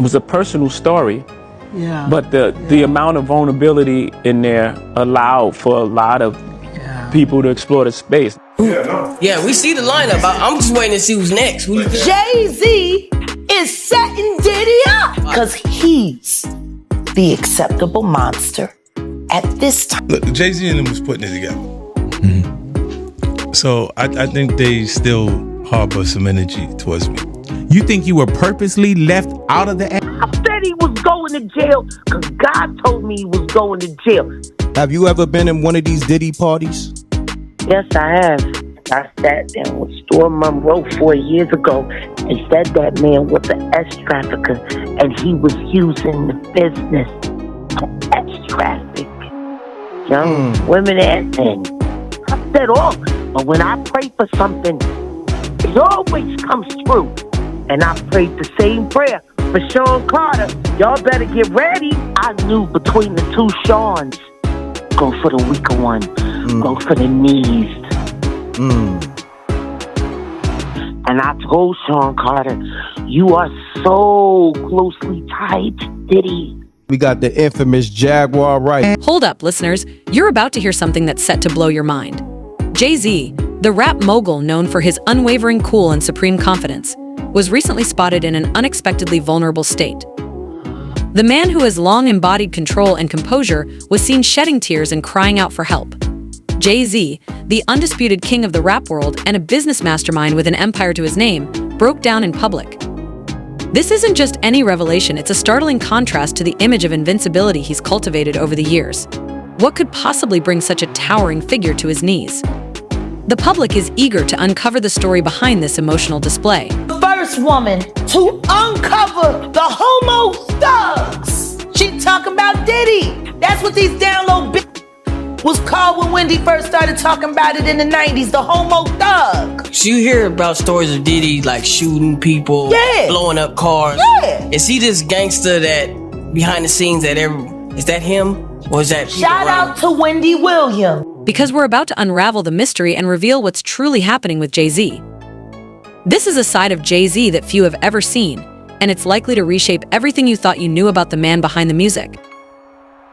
was a personal story. Yeah. But the amount of vulnerability in there allowed for a lot of people to explore the space. Yeah, we see the lineup. I'm just waiting to see who's next. Jay-Z is setting Diddy up because he's the acceptable monster at this time. Look, Jay-Z and them was putting it together. So I think they still harbor some energy towards me. You think you were purposely left out of the... I said he was going to jail because God told me he was going to jail. Have you ever been in one of these Diddy parties? Yes, I have. I sat down with Storm Monroe 4 years ago and said that man was an S trafficker and he was using the business to S traffic young women and men. I said all, but when I pray for something, it always comes true. And I prayed the same prayer for Sean Carter. Y'all better get ready. I knew between the two Seans, go for the weaker one. Go for the knees. And I told Sean Carter, you are so closely tied to Diddy. We got the infamous Jaguar right. Hold up, listeners. You're about to hear something that's set to blow your mind. Jay-Z, the rap mogul known for his unwavering cool and supreme confidence, was recently spotted in an unexpectedly vulnerable state. The man who has long embodied control and composure was seen shedding tears and crying out for help. Jay-Z, the undisputed king of the rap world and a business mastermind with an empire to his name, broke down in public. This isn't just any revelation, it's a startling contrast to the image of invincibility he's cultivated over the years. What could possibly bring such a towering figure to his knees? The public is eager to uncover the story behind this emotional display. First woman to uncover the homo thugs. She talking about Diddy. That's what these down low bitches was called when Wendy first started talking about it in the 90s, the homo thug. So you hear about stories of Diddy like shooting people, blowing up cars. Is he this gangster that behind the scenes that is that him? Or is that Shout out to Wendy Williams. Because we're about to unravel the mystery and reveal what's truly happening with Jay-Z. This is a side of Jay-Z that few have ever seen, and it's likely to reshape everything you thought you knew about the man behind the music.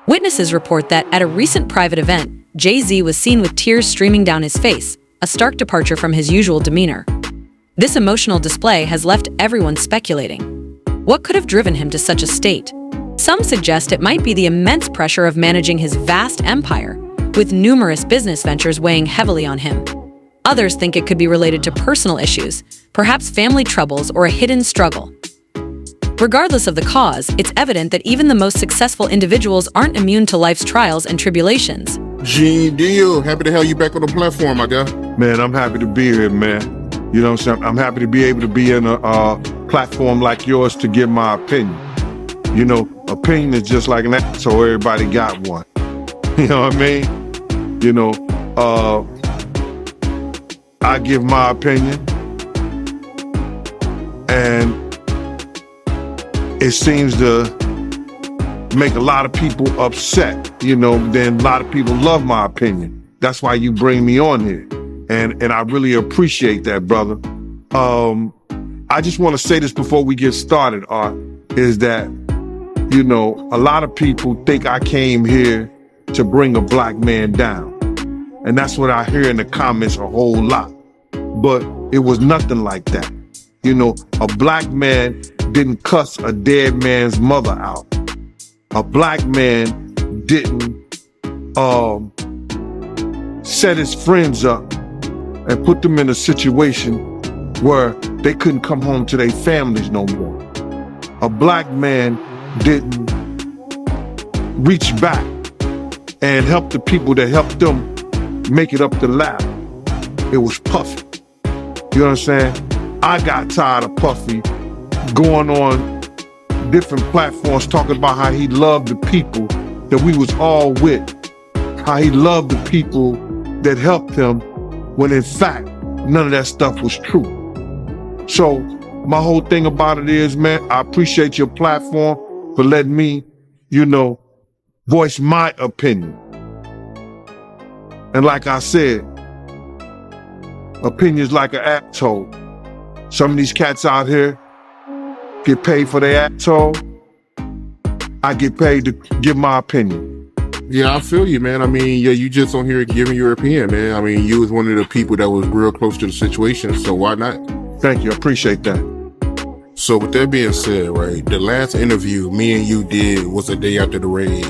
Witnesses report that at a recent private event, Jay-Z was seen with tears streaming down his face, a stark departure from his usual demeanor. This emotional display has left everyone speculating. What could have driven him to such a state? Some suggest it might be the immense pressure of managing his vast empire, with numerous business ventures weighing heavily on him. Others think it could be related to personal issues, perhaps family troubles or a hidden struggle. Regardless of the cause, it's evident that even the most successful individuals aren't immune to life's trials and tribulations. GDO, happy to have you back on the platform, my guy. Man, I'm happy to be here, man. You know what I'm saying? I'm happy to be able to be in a platform like yours to give my opinion. You know, opinion is just like an ass, so everybody got one. You know what I mean? You know, I give my opinion, and it seems to make a lot of people upset, you know, then a lot of people love my opinion. That's why you bring me on here. And I really appreciate that, brother. I just want to say this before we get started, Art, is that, you know, a lot of people think I came here to bring a black man down. And that's what I hear in the comments a whole lot. But it was nothing like that. You know, a black man didn't cuss a dead man's mother out. A black man didn't set his friends up and put them in a situation where they couldn't come home to their families no more. A black man didn't reach back and help the people that helped them make it up the ladder. It was Puffy. You know what I'm saying? I got tired of Puffy going on different platforms talking about how he loved the people that we was all with, how he loved the people that helped him, when in fact, none of that stuff was true. So my whole thing about it is, man, I appreciate your platform for letting me, you know, voice my opinion. And like I said, opinion's like an asshole. Some of these cats out here get paid for their asshole. I get paid to give my opinion. Yeah, I feel you, man. I mean, yeah, you just on here giving your opinion, man. I mean, you was one of the people that was real close to the situation, so why not? Thank you, I appreciate that. So with that being said, right, the last interview me and you did was a day after the raid.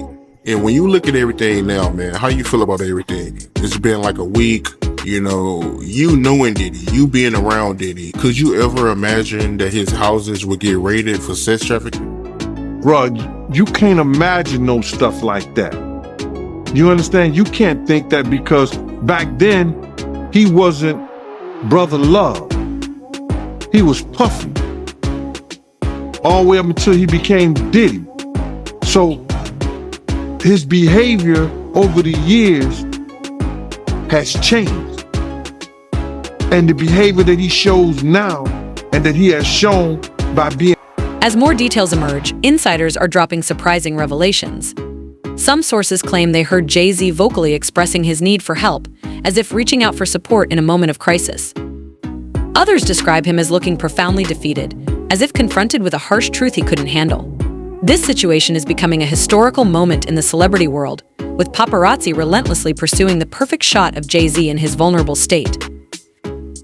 And when you look at everything now, man, how you feel about everything? It's been like a week, you know, you knowing Diddy, you being around Diddy. Could you ever imagine that his houses would get raided for sex trafficking? Bro, you can't imagine no stuff like that. You understand? You can't think that because back then, he wasn't Brother Love. He was Puffy. All the way up until he became Diddy. So, his behavior over the years has changed. And the behavior that he shows now, and that he has shown by being... As more details emerge, insiders are dropping surprising revelations. Some sources claim they heard Jay-Z vocally expressing his need for help, as if reaching out for support in a moment of crisis. Others describe him as looking profoundly defeated, as if confronted with a harsh truth he couldn't handle. This situation is becoming a historical moment in the celebrity world, with paparazzi relentlessly pursuing the perfect shot of Jay-Z in his vulnerable state.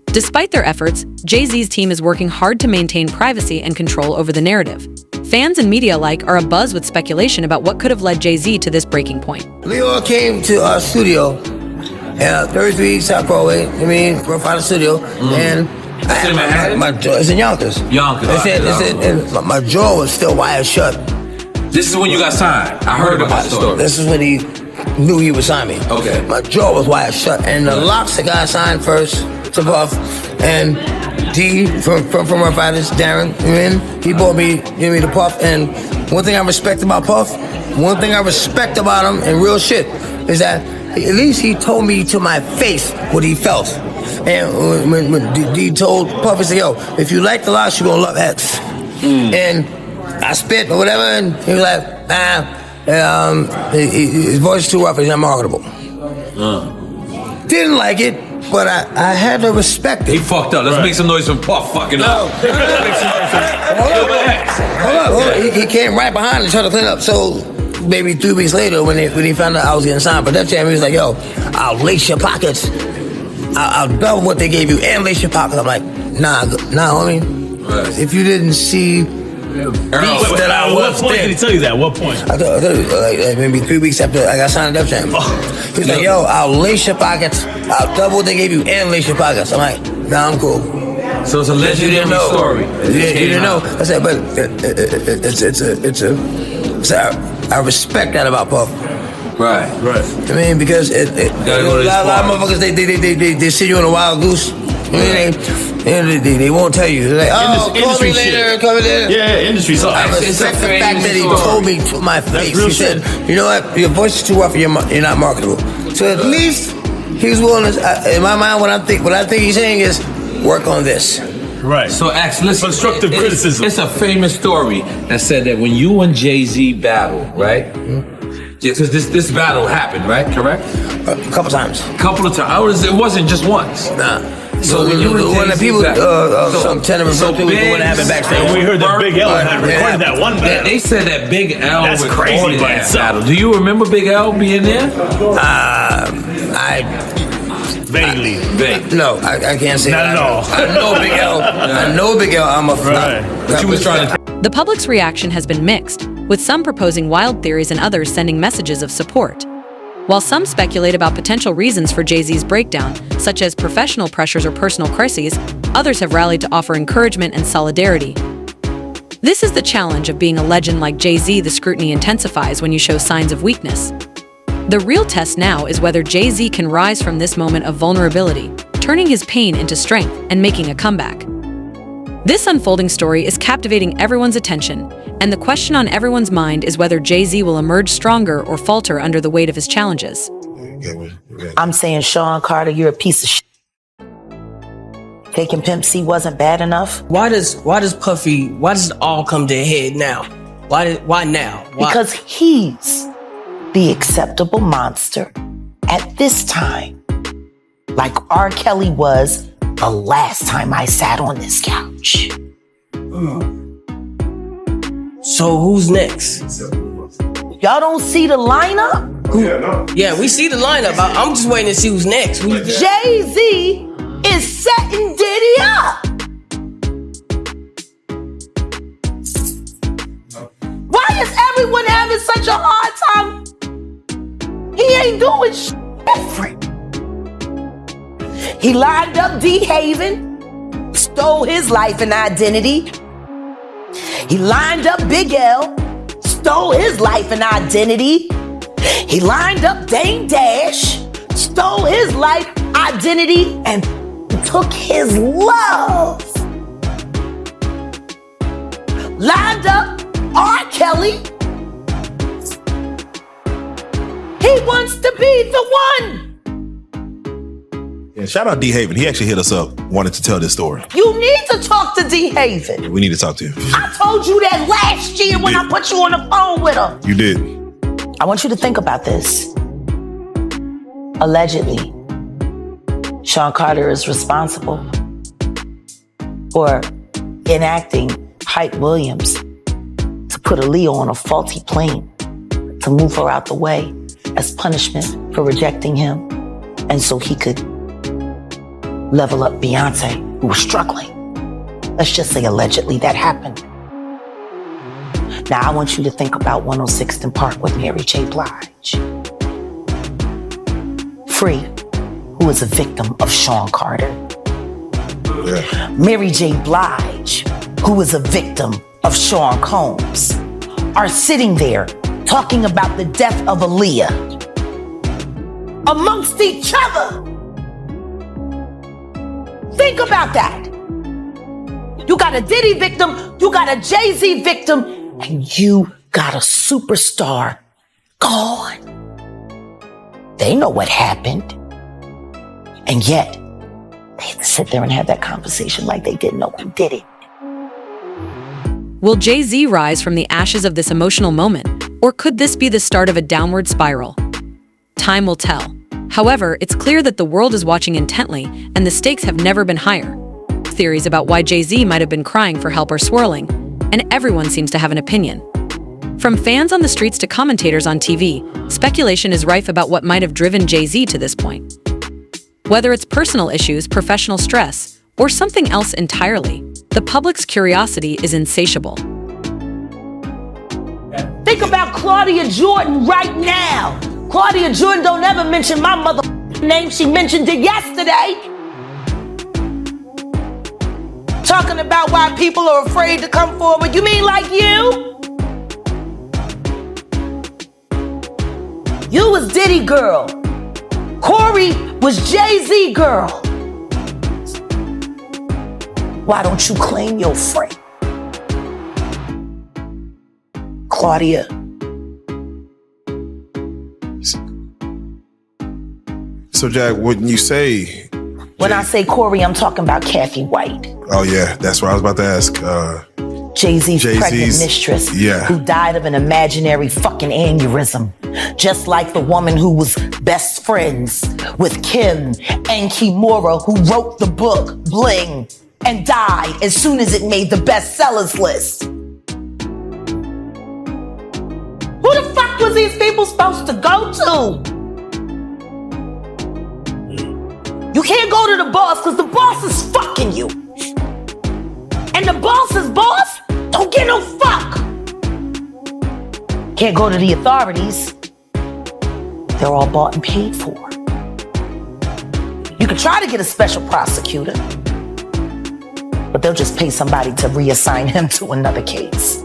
Despite their efforts, Jay-Z's team is working hard to maintain privacy and control over the narrative. Fans and media alike are abuzz with speculation about what could have led Jay-Z to this breaking point. Leo came to our studio, 33 South Broadway, Profile Studio, and it's in Yonkers. My jaw was still wired shut. This is when you got signed. I heard about the story. This is when he knew he would sign me. Okay. My jaw was wired shut, and the locks that got signed first to Puff, and D from our fighters, Darren, he brought me to Puff. And one thing I respect about Puff, one thing I respect about him, and real shit, is that at least he told me to my face what he felt. And when D told Puff, he said, yo, if you like the locks, you're gonna love X. And I spit or whatever, and he was like, his voice is too rough, he's not marketable. Didn't like it, but I had to respect it. He fucked up. Let's make some noise from Puff fucking up. Hold up. He came right behind and tried to clean up. So maybe 3 weeks later, when he found out I was getting signed for Def Jam, he was like, yo, I'll lace your pockets. I'll double what they gave you and lace your pockets. I'm like, nah, homie. Right. If you didn't see that I was what point did he tell you that? What point? I told you, like maybe 3 weeks after I got signed to Def Jam. He's like, yo, I'll lace your pockets. I'll double what they gave you and lace your pockets. I'm like, nah, I'm cool. So it's a legendary story. You didn't know. I said, but I respect that about Puff. Right. I mean, because a lot of motherfuckers, they see you on a wild goose. They won't tell you. They're like, call me later, come later. Yeah, industry song. I respect the fact that he told me to my face. He said, you know what, your voice is too rough, you're not marketable. So at least he was willing to, in my mind, what I think he's saying is, work on this. Right. So actually, listen, constructive criticism. It's a famous story that said that when you and Jay-Z battled, right? Because this battle happened, right? Correct? A couple times. It wasn't just once. Nah. So when you when the people, some tenor so what happened backstage. We heard that Big L had recorded that one battle. They said that Big L That's crazy by that itself. battle. Do you remember Big L being there? Vaguely. No, I can't say Not that. at all. I know Big L. I'm a flop. But you was trying to. The public's reaction has been mixed, with some proposing wild theories and others sending messages of support. While some speculate about potential reasons for Jay-Z's breakdown, such as professional pressures or personal crises, others have rallied to offer encouragement and solidarity. This is the challenge of being a legend like Jay-Z. The scrutiny intensifies when you show signs of weakness. The real test now is whether Jay-Z can rise from this moment of vulnerability, turning his pain into strength and making a comeback. This unfolding story is captivating everyone's attention, and the question on everyone's mind is whether Jay-Z will emerge stronger or falter under the weight of his challenges. I'm saying, Sean Carter, you're a piece of shit. Taking Pimp C wasn't bad enough. Why does it all come to a head now? Why now? Why? Because he's the acceptable monster at this time. Like R. Kelly was the last time I sat on this couch. So who's next? Y'all don't see the lineup? Yeah, we see the lineup. I'm just waiting to see who's next. Jay-Z is setting Diddy up. Why is everyone having such a hard time? He ain't doing shit different. He lined up D. Haven, stole his life and identity. He lined up Big L, stole his life and identity. He lined up Dame Dash, stole his life, identity, and took his love. Lined up R. Kelly. He wants to be the one. Yeah, shout out D. Haven. He actually hit us up, wanted to tell this story. You need to talk to D. Haven. We need to talk to him. I told you that last year when I put you on the phone with him. You did. I want you to think about this. Allegedly, Sean Carter is responsible for enacting Hype Williams to put Aaliyah on a faulty plane to move her out the way as punishment for rejecting him, and so he could level up Beyonce, who was struggling. Let's just say allegedly that happened. Now I want you to think about 106th and Park with Mary J. Blige. Free, who is a victim of Sean Carter. Yeah. Mary J. Blige, who is a victim of Sean Combs, are sitting there talking about the death of Aaliyah amongst each other. Think about that. You got a Diddy victim, you got a Jay-Z victim, and you got a superstar gone. They know what happened. And yet, they had to sit there and have that conversation like they didn't know who did it. Will Jay-Z rise from the ashes of this emotional moment, or could this be the start of a downward spiral? Time will tell. However, it's clear that the world is watching intently, and the stakes have never been higher. Theories about why Jay-Z might have been crying for help are swirling, and everyone seems to have an opinion. From fans on the streets to commentators on TV, speculation is rife about what might have driven Jay-Z to this point. Whether it's personal issues, professional stress, or something else entirely, the public's curiosity is insatiable. Think about Claudia Jordan right now. Claudia Jordan don't ever mention my mother name. She mentioned it yesterday. Talking about why people are afraid to come forward. You mean like you? You was Diddy girl. Corey was Jay-Z girl. Why don't you claim your friend? Claudia. So, Jack, wouldn't you say... When I say Corey, I'm talking about Kathy White. Oh, yeah, that's what I was about to ask. Jay-Z's pregnant mistress, who died of an imaginary fucking aneurysm. Just like the woman who was best friends with Kim and Kimura, who wrote the book Bling and died as soon as it made the bestsellers list. Who the fuck was these people supposed to go to? You can't go to the boss because the boss is fucking you. And the boss's boss don't get no fuck. Can't go to the authorities. They're all bought and paid for. You can try to get a special prosecutor, but they'll just pay somebody to reassign him to another case.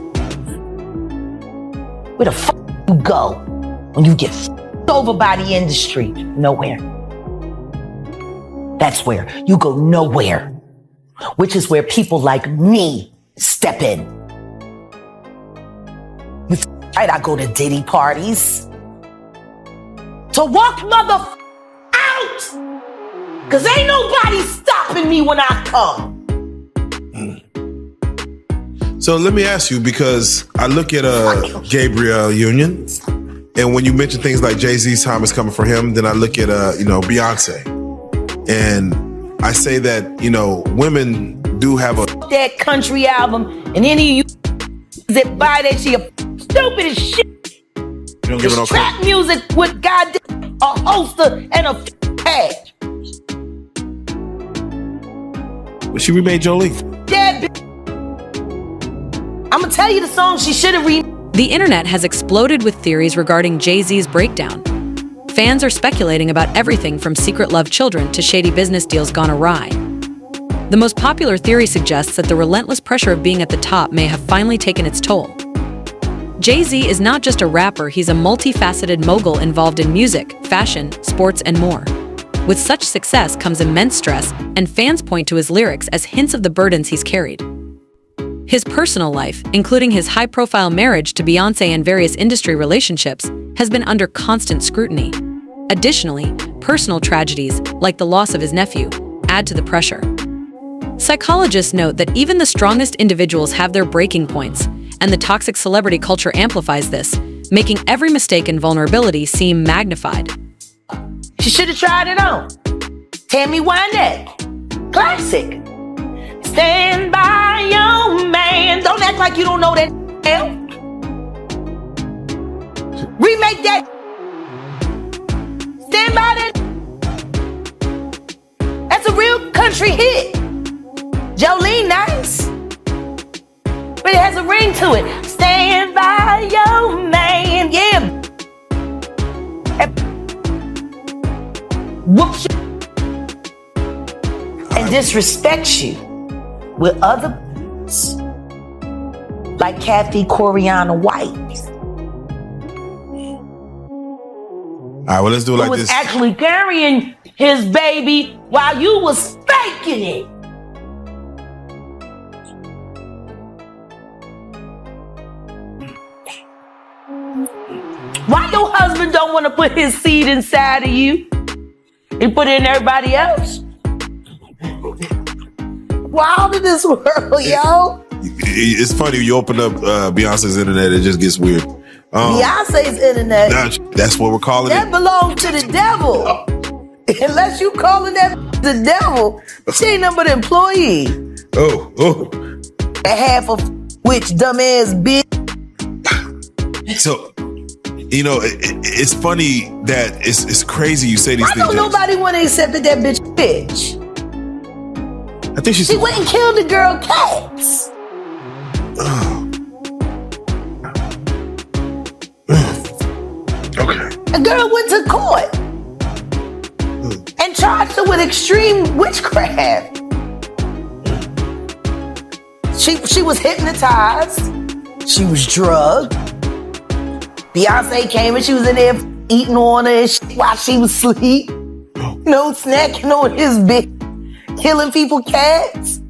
Where the fuck you go when you get f***ed over by the industry? Nowhere. That's where you go, nowhere. Which is where people like me step in. Right, I go to Diddy parties to walk mother out, cause ain't nobody stopping me when I come. So let me ask you, because I look at Gabriel Union, and when you mention things like Jay-Z's time is coming for him, then I look at Beyonce, and I say that women do have that country album, and any of you that buy that shit. Stupid as shit. You don't give it no Trap credit. music with goddamn a holster and a patch. But she remade Jolie. That bitch. I'ma tell you the song she should have The internet has exploded with theories regarding Jay-Z's breakdown. Fans are speculating about everything from secret love children to shady business deals gone awry. The most popular theory suggests that the relentless pressure of being at the top may have finally taken its toll. Jay-Z is not just a rapper, he's a multifaceted mogul involved in music, fashion, sports, and more. With such success comes immense stress, and fans point to his lyrics as hints of the burdens he's carried. His personal life, including his high-profile marriage to Beyoncé and various industry relationships, has been under constant scrutiny. Additionally, personal tragedies, like the loss of his nephew, add to the pressure. Psychologists note that even the strongest individuals have their breaking points, and the toxic celebrity culture amplifies this, making every mistake and vulnerability seem magnified. She should have tried it on. Tammy Wynette. Classic. Stand by your man. Don't act like you don't know that hell. Remake that. Stand by that. That's a real country hit. Jolene, nice. But it has a ring to it. Stand by your man. Yeah. Whoops. And disrespects you with other like Kathy Coriana White. All right, well, let's do it Who like was this. actually carrying his baby while you was faking it. Why your husband don't want to put his seed inside of you? He put it in everybody else. Wild in this world, yo. It's funny, you open up Beyonce's internet, it just gets weird. Beyonce's internet. That's what we're calling That it. belongs to the devil. Unless you calling that the devil, she ain't nothing but an employee. Oh. A half of which dumbass bitch. So, you know, it's funny that it's crazy you say these Why things. don't nobody want to accept that bitch? I think She went and killed the girl Cats. Okay. The girl went to court and charged her with extreme witchcraft. She was hypnotized. She was drugged. Beyonce came and she was in there eating on her and shit while she was asleep. No snacking on his bed, killing people cats.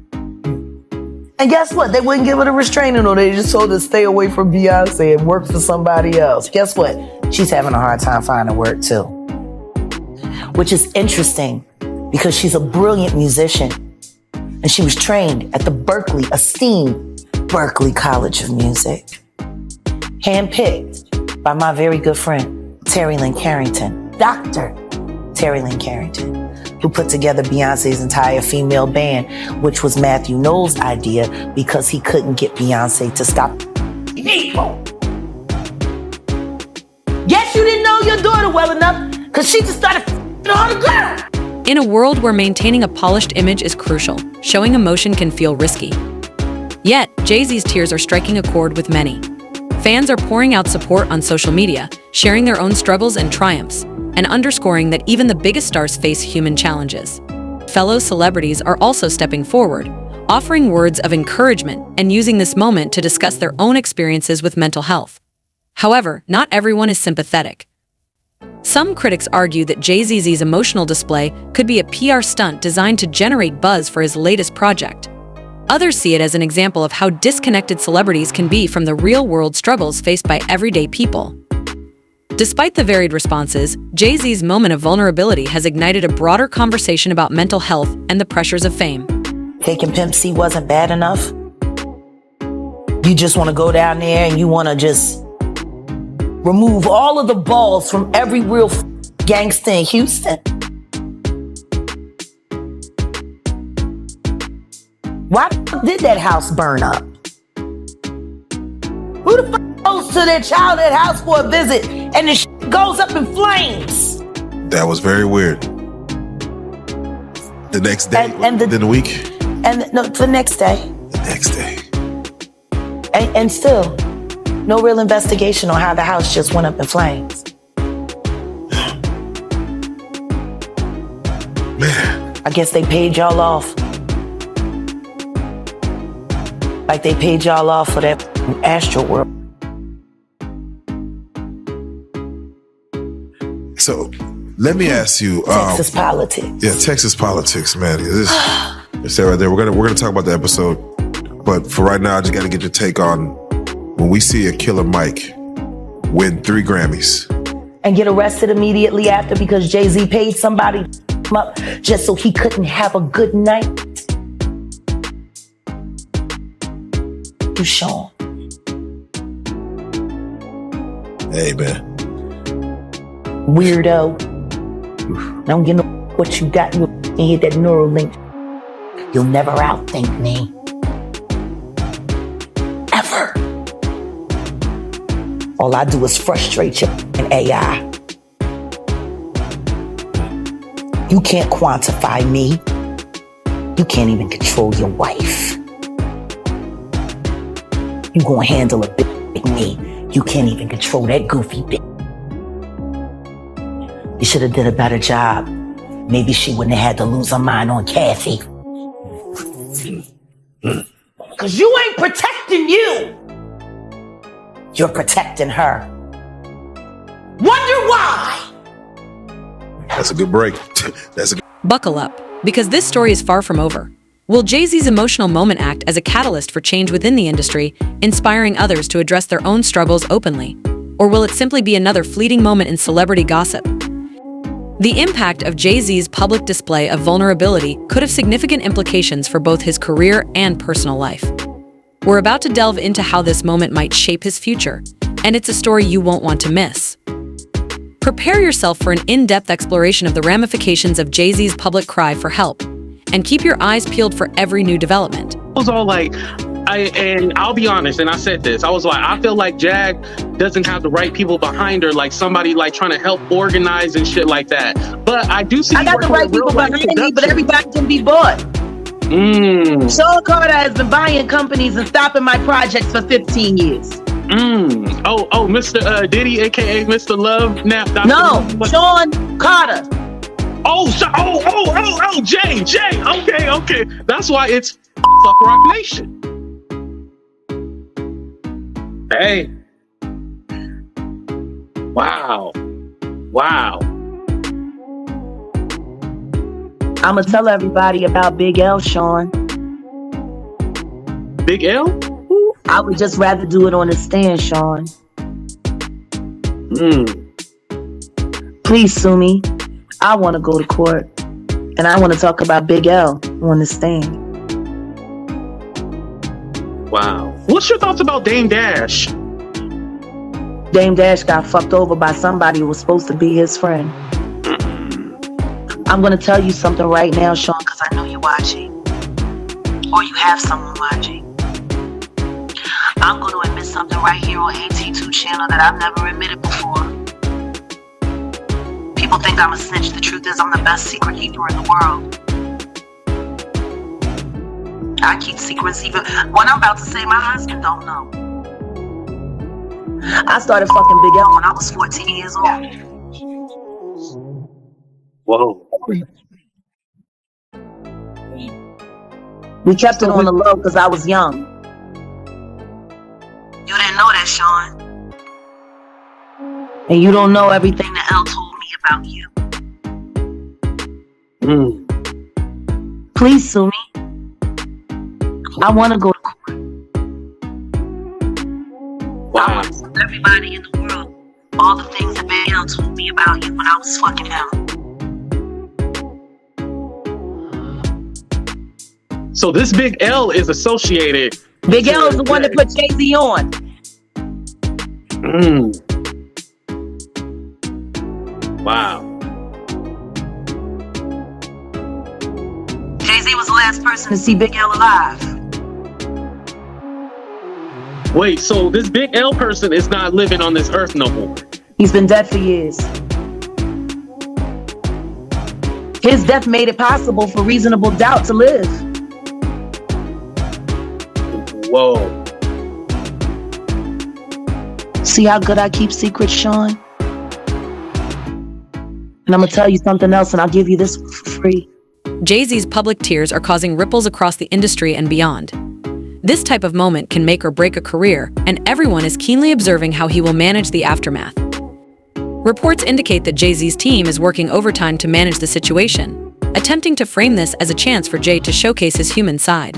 And guess what? They wouldn't give her the restraining order. They just told her to stay away from Beyonce and work for somebody else. Guess what? She's having a hard time finding work too. Which is interesting because she's a brilliant musician. And she was trained at the esteemed Berklee College of Music. Handpicked by my very good friend, Terry Lynn Carrington, Dr. Terry Lynn Carrington, who put together Beyonce's entire female band, which was Matthew Knowles' idea because he couldn't get Beyonce to stop people. Guess you didn't know your daughter well enough because she just started all the girls. In a world where maintaining a polished image is crucial, showing emotion can feel risky. Yet, Jay-Z's tears are striking a chord with many. Fans are pouring out support on social media, sharing their own struggles and triumphs, and underscoring that even the biggest stars face human challenges. Fellow celebrities are also stepping forward, offering words of encouragement and using this moment to discuss their own experiences with mental health. However, not everyone is sympathetic. Some critics argue that Jay-Z's emotional display could be a PR stunt designed to generate buzz for his latest project. Others see it as an example of how disconnected celebrities can be from the real-world struggles faced by everyday people. Despite the varied responses, Jay-Z's moment of vulnerability has ignited a broader conversation about mental health and the pressures of fame. Taking Pimp C wasn't bad enough. You just want to go down there and you want to just remove all of the balls from every real gangster in Houston. Why did that house burn up? Who the fuck goes to their childhood house for a visit and the shit goes up in flames? That was very weird. The next day, and within the week? The next day. The next day. And still, no real investigation on how the house just went up in flames. Man. I guess they paid y'all off. Like they paid y'all off for that Astro World. So, let me ask you. Texas politics. Yeah, Texas politics, man. It's that right there. We're gonna talk about the episode, but for right now, I just got to get your take on when we see a Killer Mike win 3 Grammys And get arrested immediately after because Jay-Z paid somebody up just so he couldn't have a good night. You Sean. Hey, man. Weirdo. Don't get no what you got. You can hit that neural link. You'll never outthink me. Ever. All I do is frustrate you and AI. You can't quantify me. You can't even control your wife. You gonna handle a bitch like me. You can't even control that goofy bitch. You should have did a better job. Maybe she wouldn't have had to lose her mind on Kathy. Cause you ain't protecting you. You're protecting her. Wonder why? That's a good break. Buckle up, because this story is far from over. Will Jay-Z's emotional moment act as a catalyst for change within the industry, inspiring others to address their own struggles openly? Or will it simply be another fleeting moment in celebrity gossip? The impact of Jay-Z's public display of vulnerability could have significant implications for both his career and personal life. We're about to delve into how this moment might shape his future, and it's a story you won't want to miss. Prepare yourself for an in-depth exploration of the ramifications of Jay-Z's public cry for help, and keep your eyes peeled for every new development. I was all like, I'll be honest, and I said this, I was like, I feel like Jag doesn't have the right people behind her, like somebody like trying to help organize and shit like that. But I do see I got the right people behind me, but everybody can be bought. Sean Carter has been buying companies and stopping my projects for 15 years. Oh, Mr. Diddy, aka Mr. Love Nap. No, Sean Carter. Jay. Okay. That's why it's fuck Rock Nation. Hey. Wow. I'ma tell everybody about Big L, Sean. Big L? I would just rather do it on the stand, Sean. Please sue me. I want to go to court. And I want to talk about Big L on the stand. Wow. What's your thoughts about Dame Dash? Dame Dash got fucked over by somebody who was supposed to be his friend. I'm going to tell you something right now, Sean, because I know you're watching. Or you have someone watching. I'm going to admit something right here on AT2 channel that I've never admitted before. People think I'm a snitch. The truth is I'm the best secret keeper in the world. I keep secrets even when I'm about to say my husband don't know. I started fucking Big L when I was 14 years old. Whoa. We kept it on the low because I was young. You didn't know that, Sean. And you don't know everything that L told me about you. Please sue me. I want to go to court. Wow. I want to tell everybody in the world all the things that Big L told me about you when I was fucking him. So this Big L is associated. Big L is the one that put Jay-Z on. Wow. Jay-Z was the last person to see Big L alive. Wait, so this Big L person is not living on this earth no more? He's been dead for years. His death made it possible for reasonable doubt to live. Whoa. See how good I keep secrets, Sean? And I'm gonna tell you something else, and I'll give you this for free. Jay-Z's public tears are causing ripples across the industry and beyond. This type of moment can make or break a career, and everyone is keenly observing how he will manage the aftermath. Reports indicate that Jay-Z's team is working overtime to manage the situation, attempting to frame this as a chance for Jay to showcase his human side.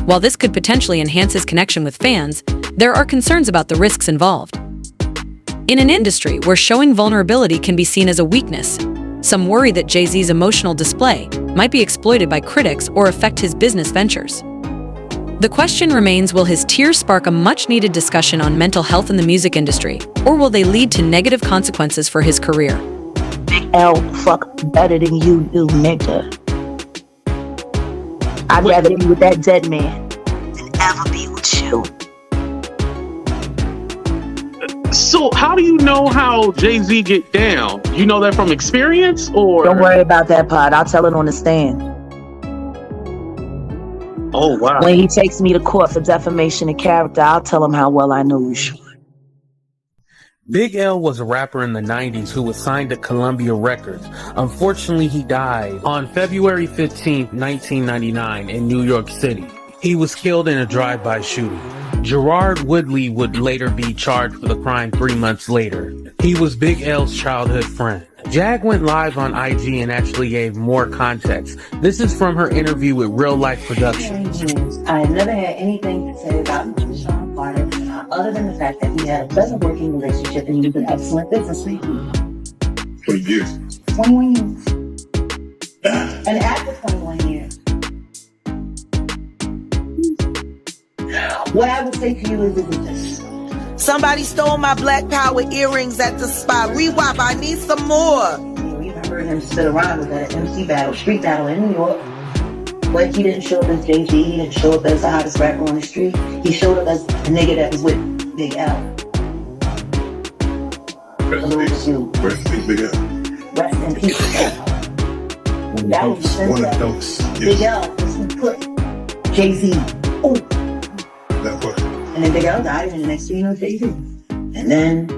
While this could potentially enhance his connection with fans, there are concerns about the risks involved. In an industry where showing vulnerability can be seen as a weakness, some worry that Jay-Z's emotional display might be exploited by critics or affect his business ventures. The question remains, will his tears spark a much-needed discussion on mental health in the music industry, or will they lead to negative consequences for his career? Big L fuck better than you do, nigga. I'd rather be with that dead man than ever be with you. So how do you know how Jay-Z get down? You know that from experience, or? Don't worry about that part. I'll tell it on the stand. Oh, wow. When he takes me to court for defamation of character, I'll tell him how well I know you, Sean. Big L was a rapper in the 90s who was signed to Columbia Records. Unfortunately, he died on February 15, 1999 in New York City. He was killed in a drive-by shooting. Gerard Woodley would later be charged for the crime 3 months later. He was Big L's childhood friend. Jag went live on IG and actually gave more context. This is from her interview with Real Life Productions. I've never had anything to say about Sean Carter other than the fact that we had a pleasant working relationship and he was an excellent businessman. 20 years. 21 years. And after 21 years, what I would say to you is this. Somebody stole my Black Power earrings at the spot. Rewap, I need some more. We heard him sit around with that MC battle, street battle in New York. But he didn't show up as Jay-Z, he didn't show up as the hottest rapper on the street. He showed up as the nigga that was with Big L. Rest in peace, Big L. Rest in peace, Big L. That was the sense that Big L was who put Jay-Z. Ooh. That part. And then Big L died, and the next thing you know, Jay-Z. And then,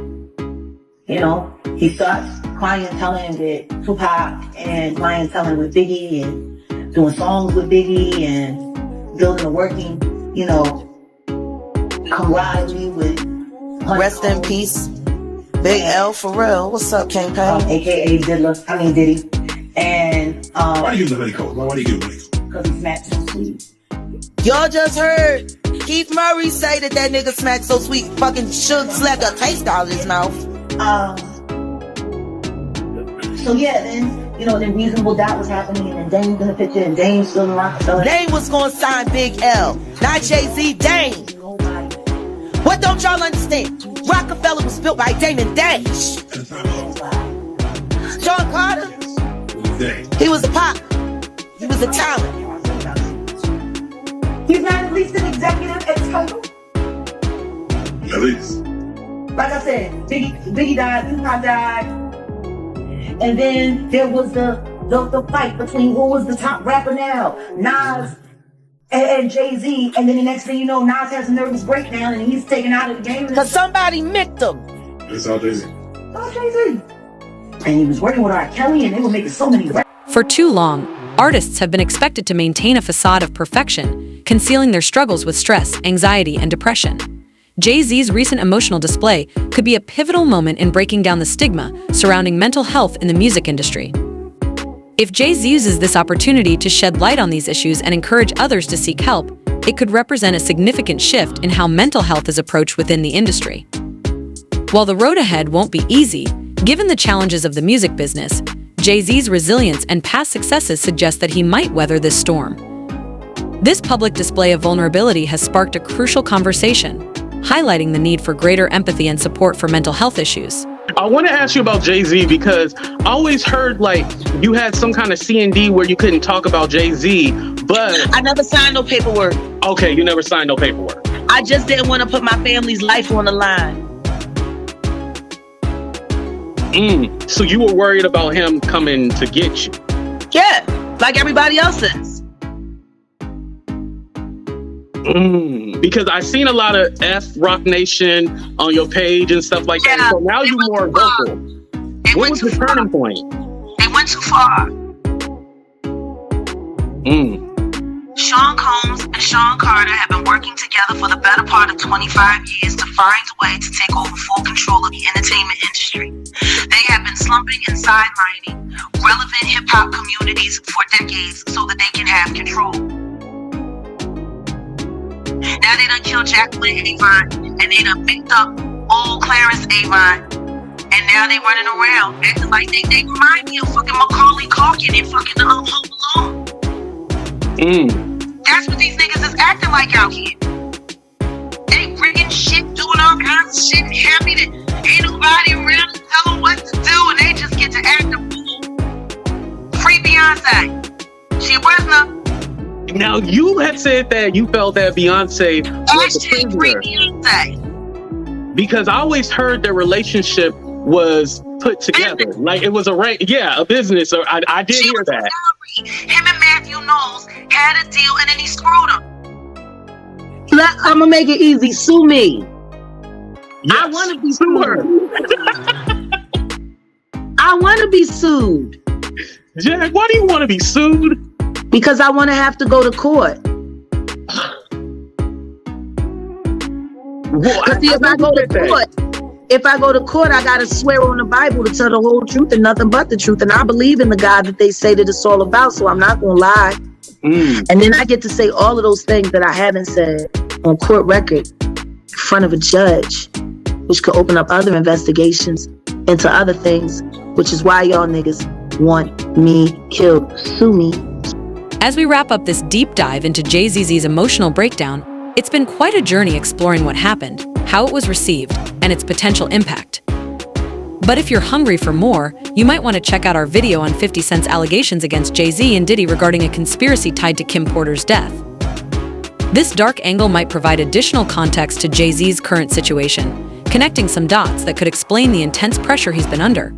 you know, he starts clienteling with Tupac and clienteling with Biggie and doing songs with Biggie and building a working, you know, camaraderie with Rest in peace, Big L for real. What's up, King Pal? AKA Diddy. And why do you use the hoodie coat? Why do you use the hoodie coat? Because he smacks so sweet. Y'all just heard Keith Murray say that nigga smacked so sweet, fucking Suge slapped a taste out of his mouth. So yeah, then, you know, then reasonable doubt was happening, and then Dame's in the picture, and Dame's still in Rockefeller. Dame was gonna sign Big L, not Jay-Z. Dame. What don't y'all understand? Rockefeller was built by Dame and Dash. Sean Carter, he was a pop. He was a talent. He's not at least an executive at Title. At least. Like I said, Biggie died, Tupac died, and then there was the fight between who was the top rapper now, Nas and Jay-Z, and then the next thing you know, Nas has a nervous breakdown and he's taken out of the game. Cause somebody micked him. It's all Jay-Z. Oh, Jay-Z. And he was working with R. Kelly, and they were making so many records. For too long, artists have been expected to maintain a facade of perfection, concealing their struggles with stress, anxiety, and depression. Jay-Z's recent emotional display could be a pivotal moment in breaking down the stigma surrounding mental health in the music industry. If Jay-Z uses this opportunity to shed light on these issues and encourage others to seek help, it could represent a significant shift in how mental health is approached within the industry. While the road ahead won't be easy, given the challenges of the music business, Jay-Z's resilience and past successes suggest that he might weather this storm. This public display of vulnerability has sparked a crucial conversation, highlighting the need for greater empathy and support for mental health issues. I want to ask you about Jay-Z because I always heard like you had some kind of C&D where you couldn't talk about Jay-Z, but I never signed no paperwork. Okay, you never signed no paperwork. I just didn't want to put my family's life on the line. So you were worried about him coming to get you? Yeah, like everybody else is. Because I seen a lot of F Rock Nation on your page and stuff like that. So now you're more vocal. What was the turning point? They went too far. Sean Combs and Sean Carter have been working together for the better part of 25 years to find a way to take over full control of the entertainment industry. They have been slumping and sidelining relevant hip-hop communities for decades so that they can have control. Now they done killed Jacqueline Avon, and they done picked up old Clarence Avon, and now they running around acting like they remind me of fucking Macaulay Culkin and fucking Home Alone. That's what these niggas is acting like out here. They rigging shit, doing all kinds of shit, happy that ain't nobody around to tell them what to do, and they just get to act a fool. Free Beyonce. She a prisoner. Now you had said that you felt that Beyonce was a prisoner. Beyonce. Because I always heard their relationship was put together. Like it was a business. Or I did hear that. Him and Matthew Knowles had a deal and then he screwed him. I'm gonna make it easy. Sue me. Yes, I want to be sued. I want to be sued. Jack, why do you want to be sued? Because I want to have to go to court. Because if I go to court, I gotta swear on the Bible to tell the whole truth and nothing but the truth. And I believe in the God that they say that it's all about, so I'm not gonna lie. And then I get to say all of those things that I haven't said on court record in front of a judge, which could open up other investigations into other things, which is why y'all niggas want me killed. Sue me. As we wrap up this deep dive into Jay-Z's emotional breakdown, it's been quite a journey exploring what happened, how it was received, and its potential impact. But if you're hungry for more, you might want to check out our video on 50 Cent's allegations against Jay-Z and Diddy regarding a conspiracy tied to Kim Porter's death. This dark angle might provide additional context to Jay-Z's current situation, connecting some dots that could explain the intense pressure he's been under.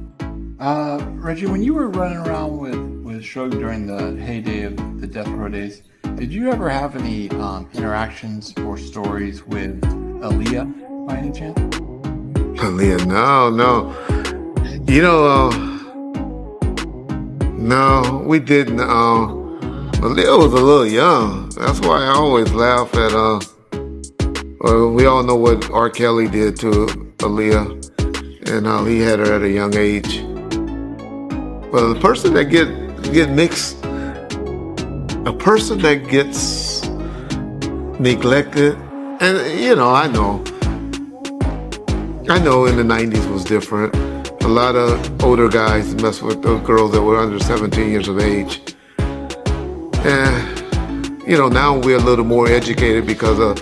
Reggie, when you were running around with Suge during the heyday of the Death Row days, did you ever have any interactions or stories with Aaliyah by any chance? Aaliyah, no. You know, no, we didn't. Aaliyah was a little young. That's why I always laugh at, we all know what R. Kelly did to Aaliyah and how he had her at a young age. But the person that get mixed, a person that gets neglected, and I know in the 90s was different. A lot of older guys messed with those girls that were under 17 years of age. And, now we're a little more educated because of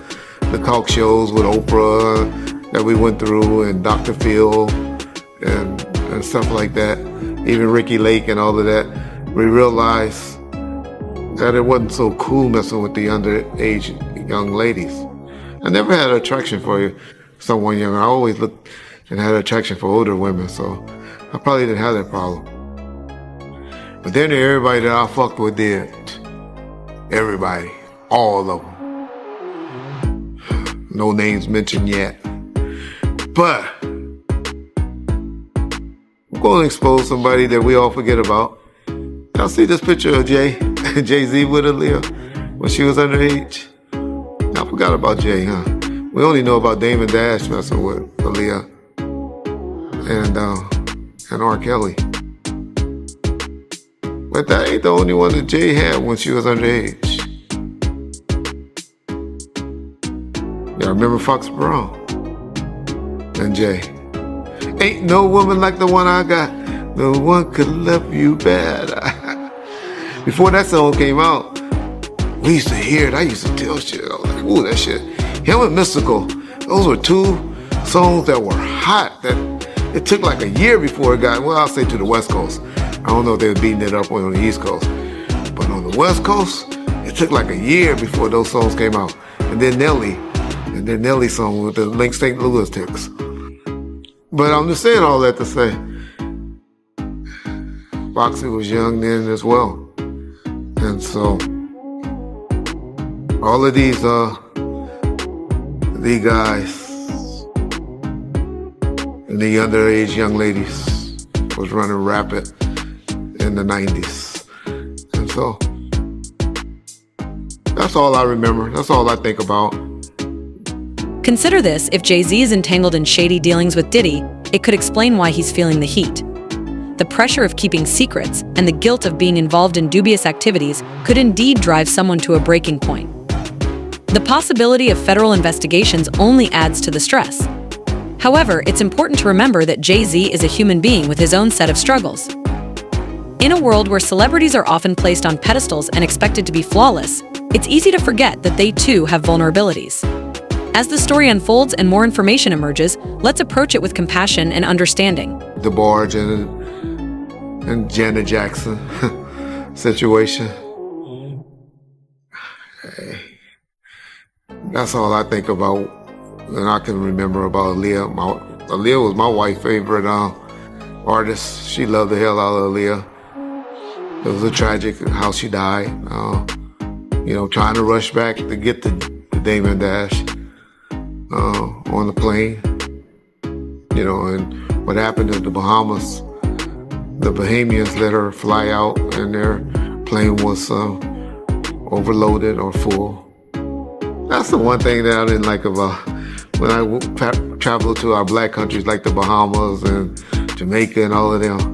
the talk shows with Oprah that we went through and Dr. Phil and stuff like that. Even Ricky Lake and all of that. We realized that it wasn't so cool messing with the underage young ladies. I never had an attraction for someone young. I always looked and had an attraction for older women, so I probably didn't have that problem. But then everybody that I fucked with did. Everybody. All of them. No names mentioned yet. But I'm going to expose somebody that we all forget about. Y'all see this picture of Jay-Z with Aaliyah when she was underage? I forgot about Jay, huh? We only know about Damon Dash messing with Aaliyah and R. Kelly. But that ain't the only one that Jay had when she was underage. Y'all remember Fox Brown and Jay? Ain't no woman like the one I got. No one could love you better. Before that song came out, we used to hear it. I used to tell shit. I was like, ooh, that shit. Him and Mystical, those were two songs that were hot. That it took like a year before it got, well, I'll say to the West Coast. I don't know if they were beating it up on the East Coast. But on the West Coast, it took like a year before those songs came out. And then Nelly the Nelly song with the Link St. Louis ticks. But I'm just saying all that to say, Foxy was young then as well. And so, all of these guys and the underage young ladies was running rapid in the 90s. And so, that's all I remember. That's all I think about. Consider this: if Jay-Z is entangled in shady dealings with Diddy, it could explain why he's feeling the heat. The pressure of keeping secrets and the guilt of being involved in dubious activities could indeed drive someone to a breaking point. The possibility of federal investigations only adds to the stress. However, it's important to remember that Jay-Z is a human being with his own set of struggles. In a world where celebrities are often placed on pedestals and expected to be flawless, it's easy to forget that they too have vulnerabilities. As the story unfolds and more information emerges, let's approach it with compassion and understanding. The Barge and Janet Jackson situation. Hey, that's all I think about, and I can remember about Aaliyah. Aaliyah was my wife's favorite artist. She loved the hell out of Aaliyah. It was a tragic how she died. Trying to rush back to get the Damon Dash on the plane. And what happened in the Bahamas, the Bahamians let her fly out and their plane was overloaded or full. That's the one thing that I didn't like about when I traveled to our black countries like the Bahamas and Jamaica and all of them.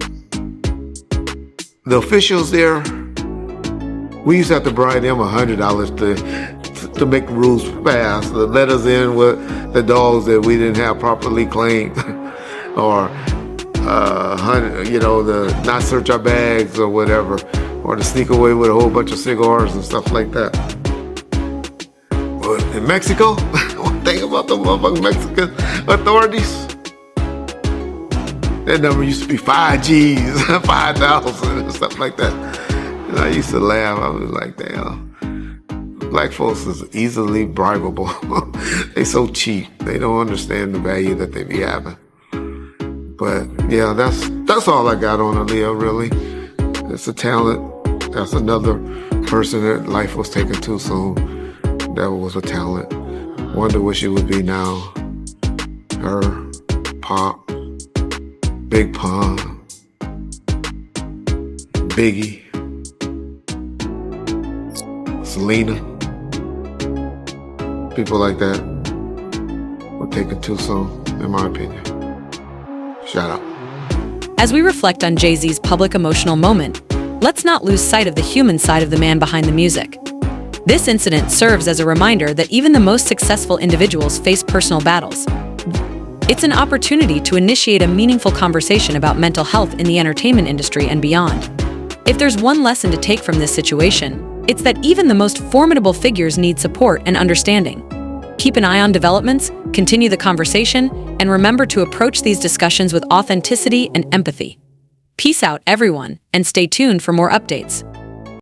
The officials there, we used to have to bribe them $100 to make the rules pass, to let us in with the dogs that we didn't have properly claimed, or to not search our bags or whatever, or to sneak away with a whole bunch of cigars and stuff like that. But in Mexico, one thing about the motherfucking Mexican authorities, that number used to be 5 G's, 5,000 and stuff like that. And I used to laugh. I was like, damn. Black folks is easily bribable. They so cheap. They don't understand the value that they be having. But yeah, that's all I got on Aaliyah, really. It's a talent. That's another person that life was taken too soon. That was a talent. Wonder where she would be now. Her, Pop, Big Pun, Biggie, Selena. People like that were taken too soon, in my opinion. Shout out. As we reflect on Jay-Z's public emotional moment, let's not lose sight of the human side of the man behind the music. This incident serves as a reminder that even the most successful individuals face personal battles. It's an opportunity to initiate a meaningful conversation about mental health in the entertainment industry and beyond. If there's one lesson to take from this situation, it's that even the most formidable figures need support and understanding. Keep an eye on developments, continue the conversation, and remember to approach these discussions with authenticity and empathy. Peace out, everyone, and stay tuned for more updates.